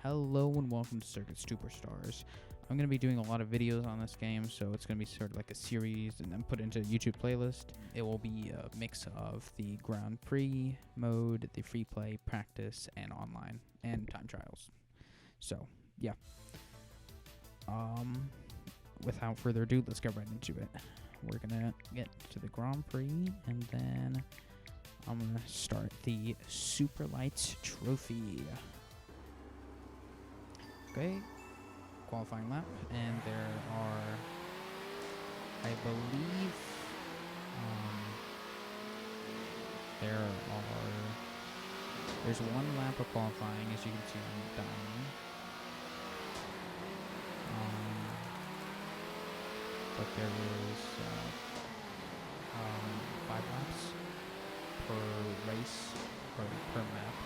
Hello and welcome to Circuit Superstars. I'm going to be doing a lot of videos on this game, so it's going to be sort of like a series and then put into a YouTube playlist. It will be a mix of the Grand Prix mode, the free play, practice, and online, and time trials. So, yeah. Without further ado, let's get right into it. We're going to get to the Grand Prix, and then I'm going to start the Super Lights Trophy. Okay, qualifying lap, and there are, I believe, there's one lap of qualifying, as you can see I'm dying, but there is 5 laps per race, or per map,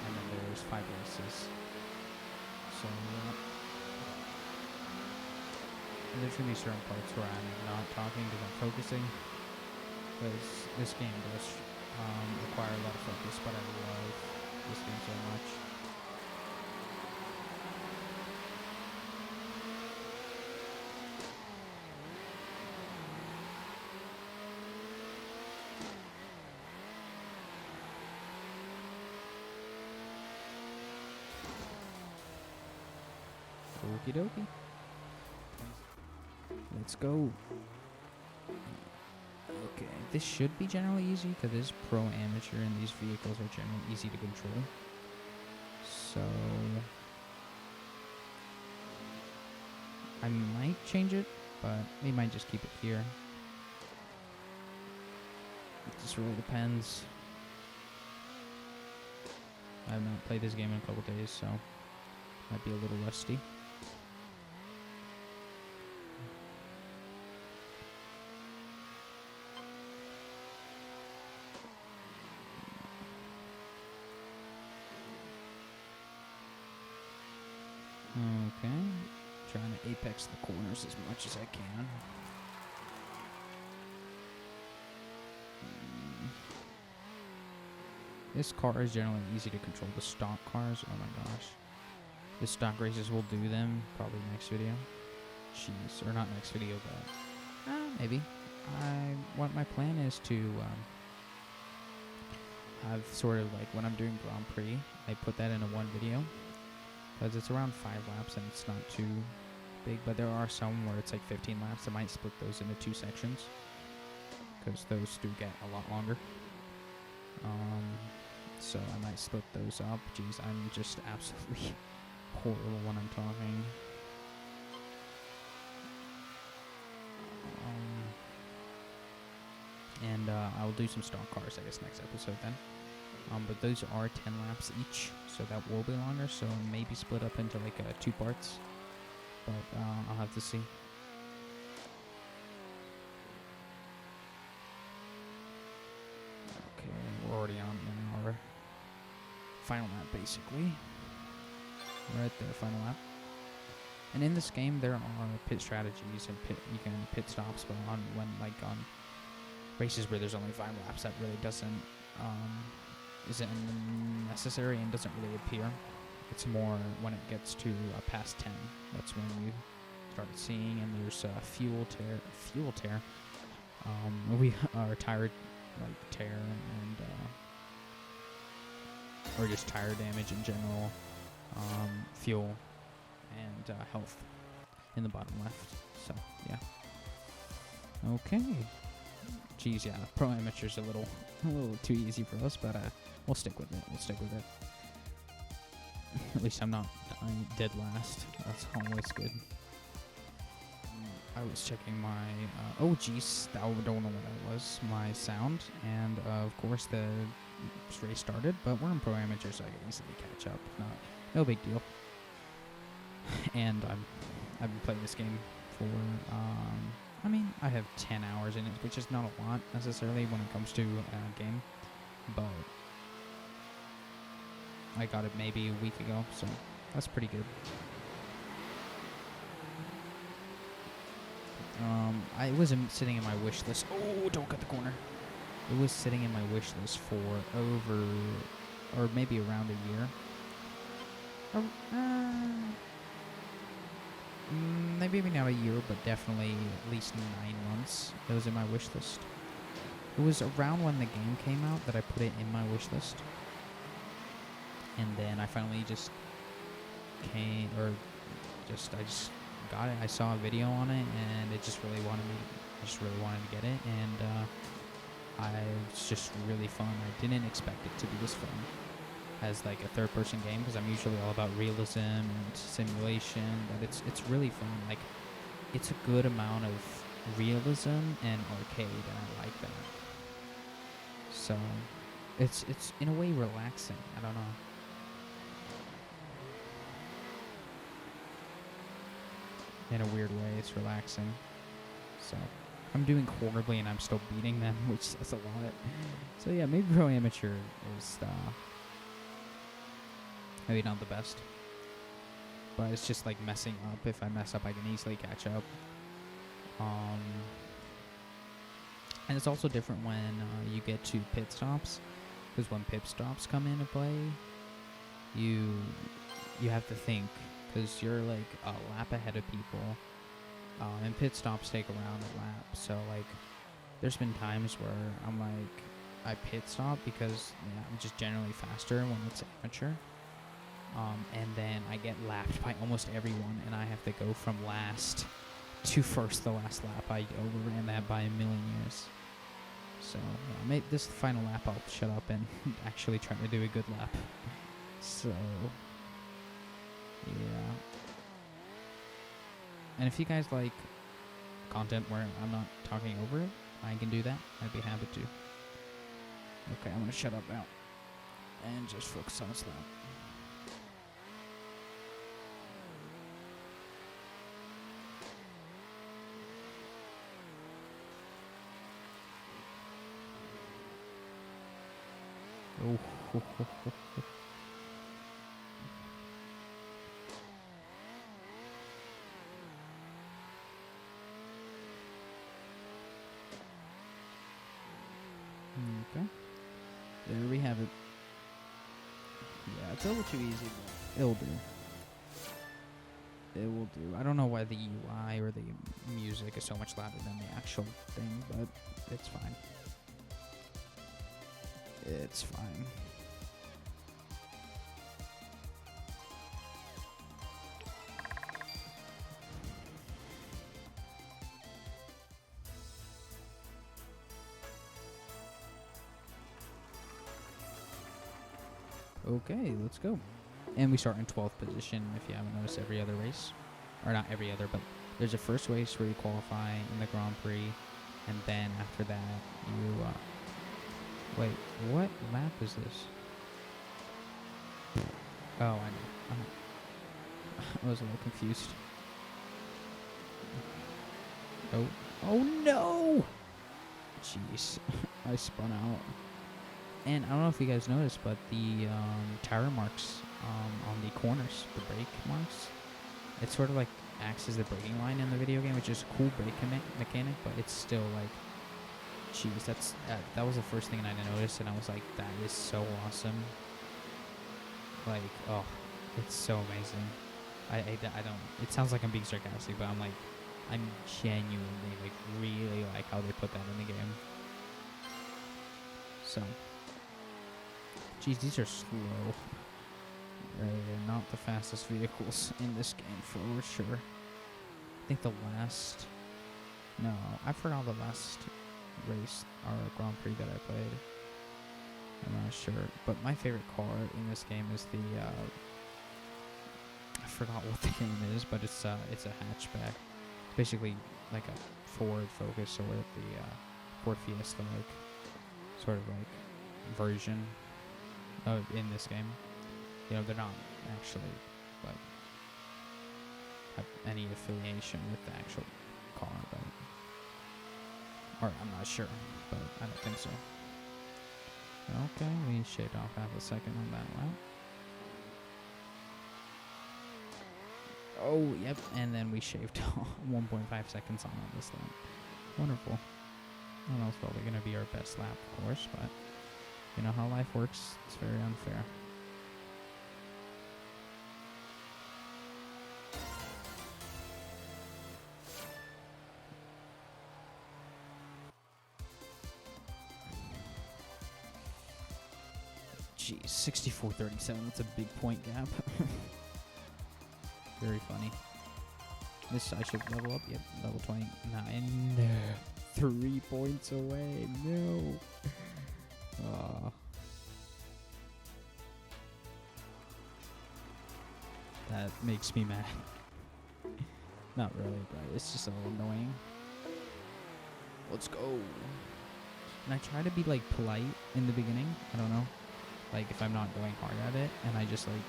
and then there's 5 races. So, and there's going to be certain parts where I'm not talking because I'm focusing, because this game does require a lot of focus, but I love this game so much. Okie dokie. Let's go. Okay, this should be generally easy because it is pro amateur and these vehicles are generally easy to control. So I might change it, but we might just keep it here. It just really depends. I have not played this game in a couple days, so might be a little rusty. Okay, trying to apex the corners as much as I can. This car is generally easy to control. The stock cars, oh my gosh. The stock races will do them probably next video. Jeez, or not next video, but maybe. What my plan is to have sort of like when I'm doing Grand Prix, I put that into one video. Because it's around 5 laps and it's not too big, but there are some where it's like 15 laps. I might split those into 2 sections, because those do get a lot longer. So I might split those up. Jeez, I'm just absolutely horrible when I'm talking. And I'll do some stock cars, I guess, next episode then. But those are 10 laps each, so that will be longer, so maybe split up into like 2 parts, but I'll have to see. Okay, we're already on our final lap, basically. Right there, final lap. And in this game, there are pit strategies and you can pit stops, but on races where there's only 5 laps, that really isn't necessary and doesn't really appear. It's more when it gets to past 10. That's when you start seeing, and there's fuel tear. We are tire tear and or just tire damage in general, fuel and health in the bottom left. So yeah. Okay. Geez, yeah, pro amateur's a little too easy for us, but we'll stick with it. At least I'm not dying dead last. That's always good. I was checking my oh geez, I don't know what that was. My sound, and of course the race started, but we're in pro amateur, so I can easily catch up. No big deal. And I've been playing this game for I mean, I have 10 hours in it, which is not a lot, necessarily, when it comes to a game, but I got it maybe a week ago, so that's pretty good. I was sitting in my wish list. Oh, don't cut the corner. It was sitting in my wish list for over, or maybe around a year. Maybe not a year, but definitely at least 9 months. It was in my wish list. It was around when the game came out that I put it in my wish list. And then I finally just I just got it. I saw a video on it, and it just really wanted me. I just really wanted to get it, and it's just really fun. I didn't expect it to be this fun as like a third-person game, because I'm usually all about realism and simulation. But it's really fun. Like, it's a good amount of realism and arcade, and I like that. So it's in a way relaxing. I don't know. In a weird way, it's relaxing. So I'm doing horribly, and I'm still beating them, which says a lot. So yeah, maybe Pro Amateur is maybe not the best, but it's just like messing up. If I mess up, I can easily catch up. And it's also different when you get to pit stops, because when pit stops come into play, you have to think, because you're like a lap ahead of people, and pit stops take around a lap. So like, there's been times where I'm like, I pit stop because I'm just generally faster when it's amateur, and then I get lapped by almost everyone, and I have to go from last to first the last lap. I overran that by a million years. So yeah, this final lap I'll shut up and actually try to do a good lap. So yeah. And if you guys like content where I'm not talking over it, I can do that. I'd be happy to. Okay, I'm gonna shut up now and just focus on this lap. Oh, ho, ho, ho, ho. Okay. There we have it. Yeah, it's a little too easy, but it'll do. It will do. I don't know why the UI or the music is so much louder than the actual thing, but it's fine. It's fine. Okay, let's go. And we start in 12th position, if you haven't noticed, every other race. Or not every other, but there's a first race where you qualify in the Grand Prix, and then after that, you, wait, what lap is this? Oh, I know. I was a little confused. Oh. Oh, no! Jeez. I spun out. And I don't know if you guys noticed, but the tire marks on the corners, the brake marks, it sort of like acts as the braking line in the video game, which is a cool brake mechanic, but it's still like, jeez, that was the first thing I noticed, and I was like, that is so awesome. Like, oh, it's so amazing. I don't, it sounds like I'm being sarcastic, but I'm like, I'm genuinely, like, really like how they put that in the game. So, geez, these are slow. They're not the fastest vehicles in this game for sure. I think I forgot the last race or Grand Prix that I played. I'm not sure, but my favorite car in this game is the I forgot what the name is, but it's a hatchback. It's basically like a Ford Focus or the Ford Fiesta, like sort of like version in this game. You know, they're not actually like have any affiliation with the actual car, but or I'm not sure, but I don't think so. Okay, we shaved off half a second on that lap. Oh, yep, and then we shaved 1.5 seconds on this lap. Wonderful. I don't know, it's probably going to be our best lap, of course, but you know how life works. It's very unfair. geez, 64-37. That's a big point gap. Very funny. This I should level up. Yep, level 29. No. 3 points away. No. That makes me mad. Not really, but it's just a little annoying. Let's go. And I try to be like polite in the beginning. I don't know. Like if I'm not going hard at it, and I just like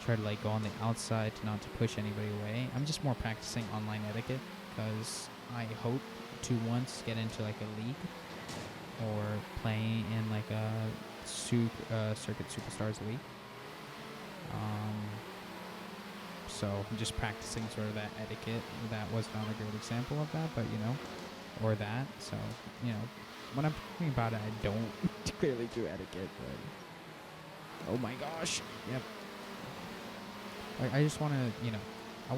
try to like go on the outside to not to push anybody away. I'm just more practicing online etiquette because I hope to once get into like a league or play in like a Circuit Superstars league. So I'm just practicing sort of that etiquette. That was not a great example of that, but you know, or that. So, you know, when I'm talking about it, I don't clearly do etiquette, but oh my gosh. Yep. Like, I just want to, you know, I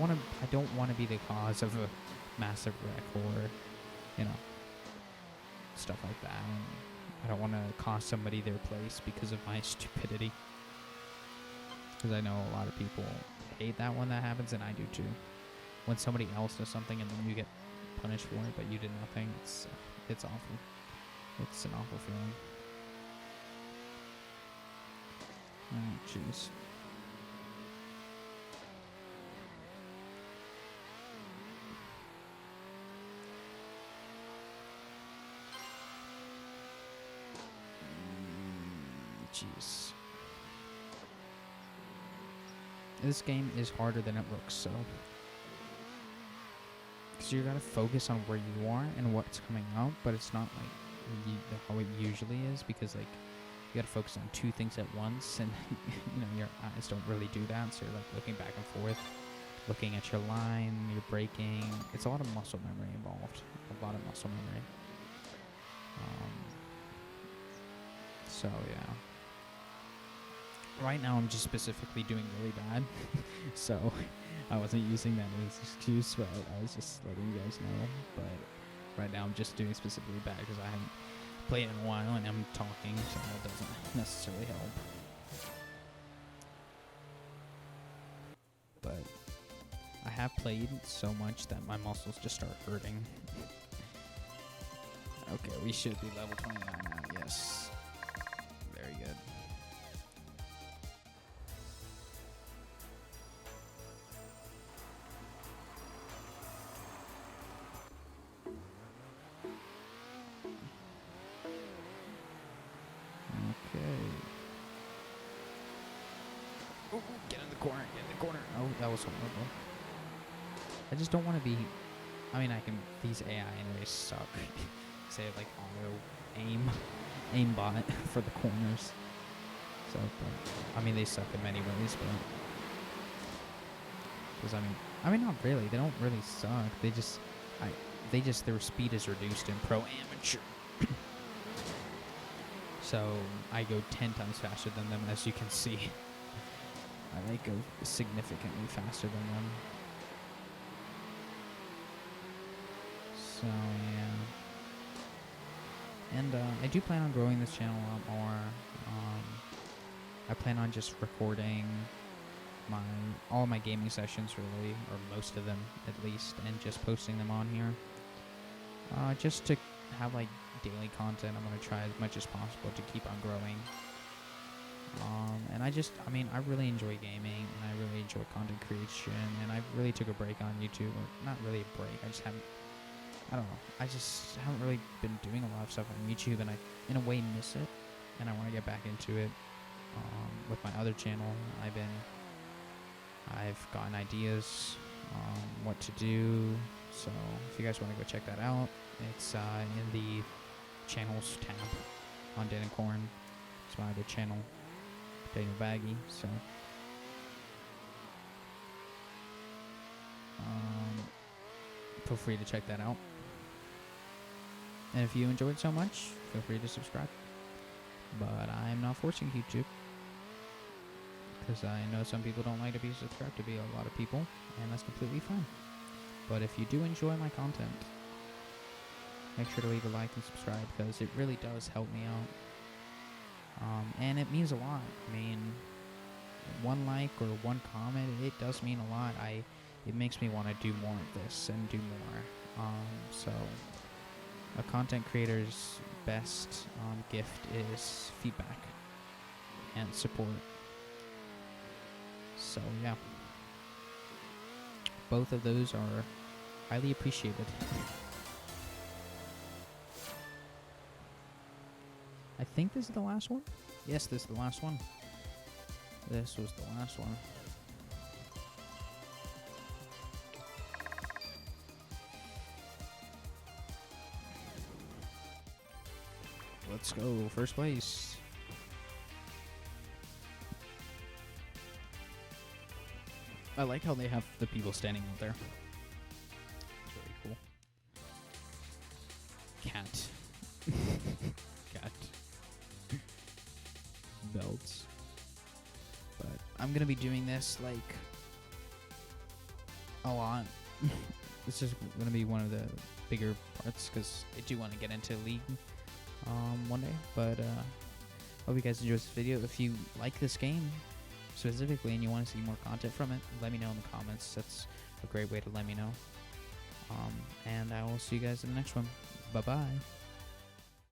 don't want to be the cause of a massive wreck or, you know, stuff like that. And I don't want to cost somebody their place because of my stupidity. Because I know a lot of people hate that when that happens, and I do too. When somebody else does something and then you get punished for it, but you did nothing, it's awful. It's an awful feeling. Oh, jeez. Jeez. This game is harder than it looks, so. Because you gotta focus on where you are and what's coming out, but it's not like how it usually is, because like you gotta focus on 2 things at once, and you know your eyes don't really do that, so you're like looking back and forth, looking at your line, you're braking. It's a lot of muscle memory involved. A lot of muscle memory. So yeah. Right now I'm just specifically doing really bad, so I wasn't using that as an excuse, but I was just letting you guys know. But right now I'm just doing specifically bad because I haven't played in a while and I'm talking, so that doesn't necessarily help. But I have played so much that my muscles just start hurting. Okay, we should be level 29 now, yes. Very good. Oh, get in the corner, get in the corner. Oh, that was horrible. I just don't want to be... I mean, these AI anyways suck. Say like auto aim bot for the corners. So, but, I mean, they suck in many ways, but... Because, I mean, not really. They don't really suck. Their speed is reduced in Pro Amateur. So, I go 10 times faster than them, as you can see. I go significantly faster than them. So, yeah. And I do plan on growing this channel a lot more. I plan on just recording all my gaming sessions, really, or most of them at least, and just posting them on here. Just to have like daily content. I'm going to try as much as possible to keep on growing. And I really enjoy gaming, and I really enjoy content creation, and I really took a break on YouTube, or not really a break, I just haven't really been doing a lot of stuff on YouTube, and I, in a way, miss it, and I want to get back into it. With my other channel, I've gotten ideas on what to do, so if you guys want to go check that out, it's in the channels tab on Dan and Corn. It's my other channel, Bagi, so feel free to check that out. And if you enjoyed so much, feel free to subscribe. But I'm not forcing you to, because I know some people don't like to be subscribed to be a lot of people, and that's completely fine. But if you do enjoy my content, make sure to leave a like and subscribe, because it really does help me out. And it means a lot. I mean, one like or one comment, it does mean a lot. It makes me want to do more of this and do more. So a content creator's best gift is feedback and support. So yeah, both of those are highly appreciated. I think this is the last one. Yes, this is the last one. This was the last one. Let's go, first place. I like how they have the people standing out there. It's really cool. Cat. Cat. Belts. But I'm gonna be doing this like a lot. This is gonna be one of the bigger parts because I do want to get into League one day. But hope you guys enjoyed this video. If you like this game specifically and you want to see more content from it, let me know in the comments. That's a great way to let me know. And I will see you guys in the next one. Bye bye.